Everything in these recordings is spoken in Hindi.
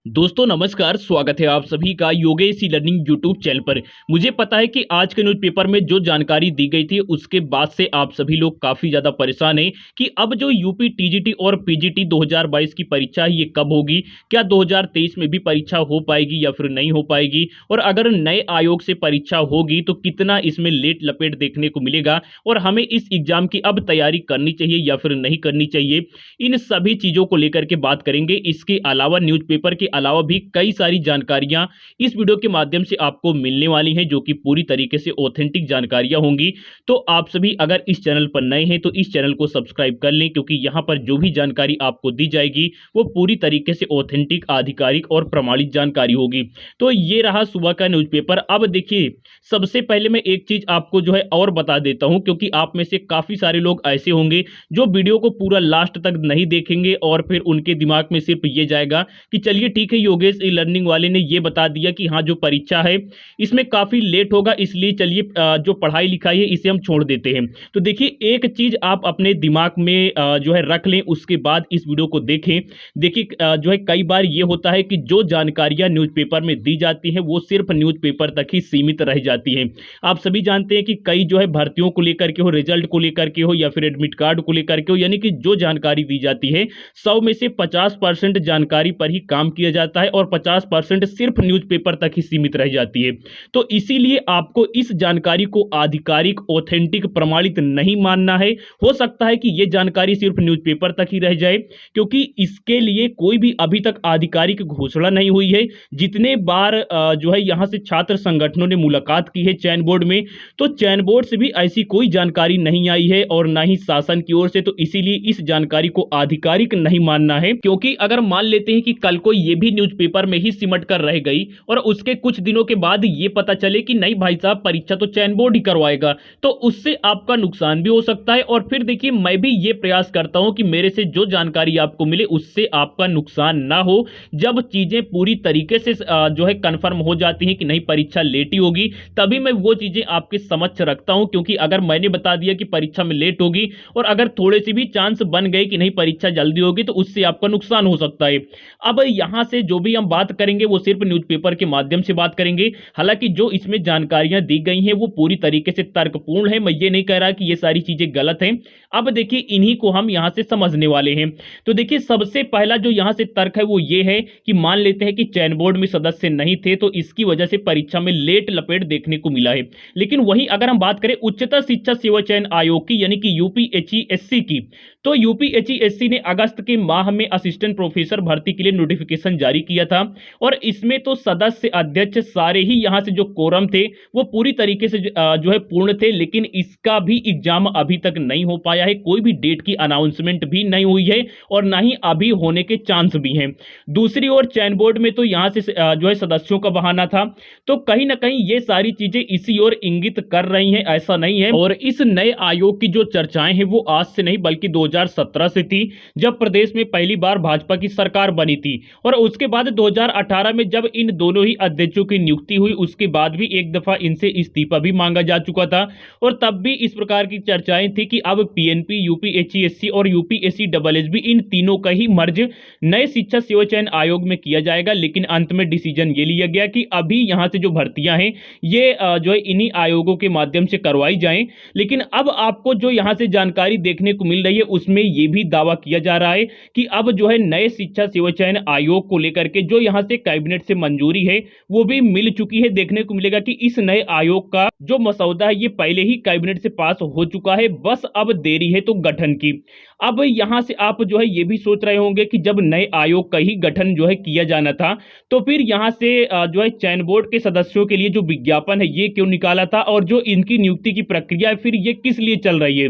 दोस्तों नमस्कार, स्वागत है आप सभी का Yogesh e learning YouTube channel पर। मुझे पता है कि आज के न्यूज़पेपर में जो जानकारी दी गई थी उसके बाद से आप सभी लोग काफ़ी ज़्यादा परेशान हैं कि अब जो यूपी टीजीटी और पीजीटी 2022 की परीक्षा है ये कब होगी? क्या 2023 में भी परीक्षा हो पाएगी या फिर नहीं हो पाएगी? और अगर नए आयोग से परीक्षा होगी तो कितना इसमें लेट लपेट देखने को मिलेगा और हमें इस एग्जाम की अब तैयारी करनी चाहिए या फिर नहीं करनी चाहिए? इन सभी चीज़ों को लेकर के बात करेंगे। इसके अलावा न्यूज़पेपर के अलावा भी कई सारी जानकारियां इस वीडियो के माध्यम से आपको मिलने वाली हैं जो कि पूरी तरीके से ऑथेंटिक जानकारियां होंगी। तो आप सभी अगर इस चैनल पर नए हैं तो इस चैनल को सब्सक्राइब कर लें, क्योंकि यहां पर जो भी जानकारी आपको दी जाएगी वो पूरी तरीके से ऑथेंटिक, आधिकारिक और प्रमाणित जानकारी होगी। तो ये रहा सुबह का न्यूज़पेपर। अब देखिए, सबसे पहले मैं एक चीज आपको जो है और बता देता हूं, क्योंकि आप में से काफी सारे लोग ऐसे होंगे जो वीडियो को पूरा लास्ट तक नहीं देखेंगे और फिर उनके दिमाग में सिर्फ ये जाएगा कि चलिए ठीक है, योगेश ई लर्निंग वाले ने ये बता दिया कि हाँ जो परीक्षा है इसमें काफी लेट होगा, इसलिए चलिए जो पढ़ाई लिखाई है इसे हम छोड़ देते हैं। तो देखिए, एक चीज आप अपने दिमाग में जो है रख लें, उसके बाद इस वीडियो को देखें। देखिए जो है कई बार ये होता है कि जो जानकारियां न्यूज़पेपर में दी जाती हैं वो सिर्फ न्यूज़पेपर तक ही सीमित रह जाती हैं। आप सभी जानते हैं कि कई जो है भर्तियों को लेकर के हो, रिजल्ट को लेकर के हो या फिर एडमिट कार्ड को लेकर के हो, यानी कि जो जानकारी दी जाती है 100 में से 50% जानकारी पर ही काम किया जाता है और 50% सिर्फ न्यूज़पेपर तक ही सीमित रह जाती है। तो इसीलिए आपको इस जानकारी को आधिकारिक, ऑथेंटिक, प्रमाणित नहीं मानना है। हो सकता है कि यह जानकारी सिर्फ न्यूज़पेपर तक ही रह जाए, क्योंकि इसके लिए कोई भी अभी तक आधिकारिक घोषणा नहीं हुई है। जितने बार जो है यहां से छात्र संगठनों ने मुलाकात की है चयन बोर्ड में, तो चयन बोर्ड से भी ऐसी कोई जानकारी नहीं आई है और ना ही शासन की ओर से। तो इसीलिए इस जानकारी को आधिकारिक नहीं मानना है, क्योंकि अगर मान लेते हैं कि कल को ये भी न्यूज़पेपर में ही सिमट कर रह गई और उसके कुछ दिनों के बाद ये पता चले कि नहीं भाई साहब, परीक्षा तो चयन बोर्ड ही करवाएगा, तो उससे आपका नुकसान भी हो सकता है। और फिर देखिए, मैं भी ये प्रयास करता हूं कि मेरे से जो जानकारी आपको मिले उससे आपका नुकसान ना हो। जब चीजें पूरी तरीके से जो है कंफर्म हो जाती हैं कि नहीं परीक्षा लेट ही होगी, तभी मैं वो चीजें आपके समक्ष रखता हूं। क्योंकि अगर मैंने बता दिया कि परीक्षा में लेट होगी और अगर थोड़े से भी चांस बन गए कि नहीं परीक्षा जल्दी होगी, तो उससे आपका नुकसान हो सकता है। अब यहां से जो भी हम बात करेंगे वो सिर्फ न्यूज़पेपर के माध्यम से बात करेंगे। हालांकि जो इसमें जानकारियां दी गई हैं वो पूरी तरीके से तर्कपूर्ण है। मैं ये नहीं कह रहा कि ये सारी चीजें गलत हैं। अब देखिए, इन्हीं को हम यहां से समझने वाले हैं। तो देखिए, सबसे पहला जो यहां से तर्क है वो ये है कि मान लेते हैं कि चयन बोर्ड में सदस्य नहीं थे, तो इसकी वजह से परीक्षा में लेट लपेट देखने को मिला है। लेकिन वहीं अगर हम बात करें उच्चतर शिक्षा सेवा चयन आयोग की, यानी कि यूपीएचईएससी की, तो यूपीएचईएससी ने अगस्त के माह में असिस्टेंट प्रोफेसर भर्ती के लिए नोटिफिकेशन जारी किया था और इसमें तो सदस्य, अध्यक्ष सारे ही यहां से जो कोरम थे वो पूरी तरीके से जो है पूर्ण थे। लेकिन इसका भी एग्जाम अभी तक नहीं हो पाया है, कोई भी डेट की अनाउंसमेंट भी नहीं हुई है और ना ही अभी होने के चांस भी हैं। दूसरी ओर चयन बोर्ड में तो यहां से जो है सदस्यों का बहाना था। तो कहीं ना कहीं ये सारी चीजें इसी ओर इंगित कर रही हैं, ऐसा नहीं है। और इस नए आयोग की जो चर्चाएं हैं वो आज से नहीं बल्कि 2017 से थी, जब प्रदेश में पहली बार भाजपा की सरकार बनी थी। और उसके बाद 2018 में जब इन दोनों ही अध्यक्षों की नियुक्ति हुई, उसके बाद भी एक दफा इनसे इस्तीफा भी मांगा जा चुका था। और तब भी इस प्रकार की चर्चाएं थी कि अब पीएनपी, यूपीएचईएससी और यूपीएससी डबलएसबी, इन तीनों का ही मर्ज नए शिक्षा सेवा चयन आयोग में किया जाएगा। लेकिन अंत में डिसीजन ये लिया गया कि अभी यहां से जो भर्तियां हैं ये जो है इन्हीं आयोगों के माध्यम से करवाई जाएं। लेकिन अब आपको जो यहां से जानकारी देखने को मिल रही है उसमें यह भी दावा किया जा रहा है कि अब जो है नए शिक्षा सेवा चयन आयोग को लेकर के जो यहां से कैबिनेट से मंजूरी है वो भी मिल चुकी है। देखने को मिलेगा कि इस नए आयोग का जो मसौदा है ये पहले ही कैबिनेट से पास हो चुका है, बस अब देरी है तो गठन की। अब यहां से आप जो है ये भी सोच रहे होंगे कि जब नए आयोग का ही गठन जो है किया जाना था, तो फिर यहां से जो है चयन बोर्ड के सदस्यों के लिए जो विज्ञापन है ये क्यों निकाला था और जो इनकी नियुक्ति की प्रक्रिया है फिर ये किस लिए चल रही है।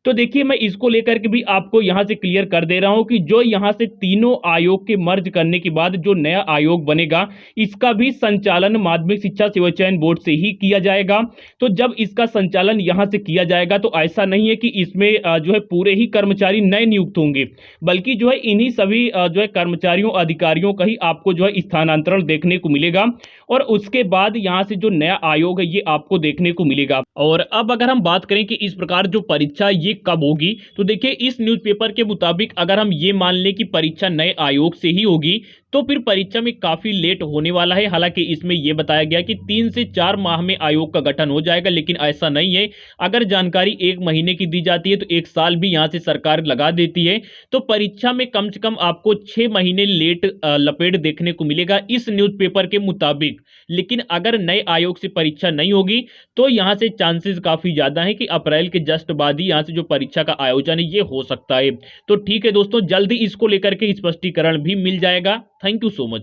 तो देखिए, मैं इसको लेकर के भी आपको यहां से क्लियर कर दे रहा हूं कि जो यहां से तीनों आयोग के मर्ज करने के बाद जो नया आयोग बनेगा इसका भी संचालन माध्यमिक शिक्षा सेवा चयन बोर्ड से ही किया जाएगा। तो जब इसका संचालन यहां से किया जाएगा तो ऐसा नहीं है कि इसमें जो है पूरे ही कर्मचारी नए नियुक्त होंगे, बल्कि जो है इन्हीं सभी जो है कर्मचारियों, अधिकारियों का ही आपको जो है स्थानांतरण देखने को मिलेगा और उसके बाद यहां से जो नया आयोग है ये आपको देखने को मिलेगा। और अब अगर हम बात करें कि इस प्रकार जो परीक्षा ये कब होगी, तो देखिए इस न्यूज़पेपर के मुताबिक अगर हम ये मान लें कि परीक्षा नए आयोग से ही होगी, तो फिर परीक्षा में काफी लेट होने वाला है। हालांकि इसमें यह बताया गया कि 3 से 4 माह में आयोग का गठन हो जाएगा, लेकिन ऐसा नहीं है। अगर जानकारी 1 महीने की दी जाती है तो 1 साल भी यहां से सरकार लगा देती है। तो परीक्षा में कम से कम आपको 6 महीने लेट लपेट देखने को मिलेगा इस न्यूज़पेपर के मुताबिक। लेकिन अगर नए आयोग से परीक्षा नहीं होगी तो यहां से चांसेस काफी ज्यादा है कि अप्रैल के जस्ट बाद ही यहां से जो परीक्षा का आयोजन है ये हो सकता है। तो ठीक है दोस्तों, जल्दी इसको लेकर के स्पष्टीकरण भी मिल जाएगा। Thank you so much.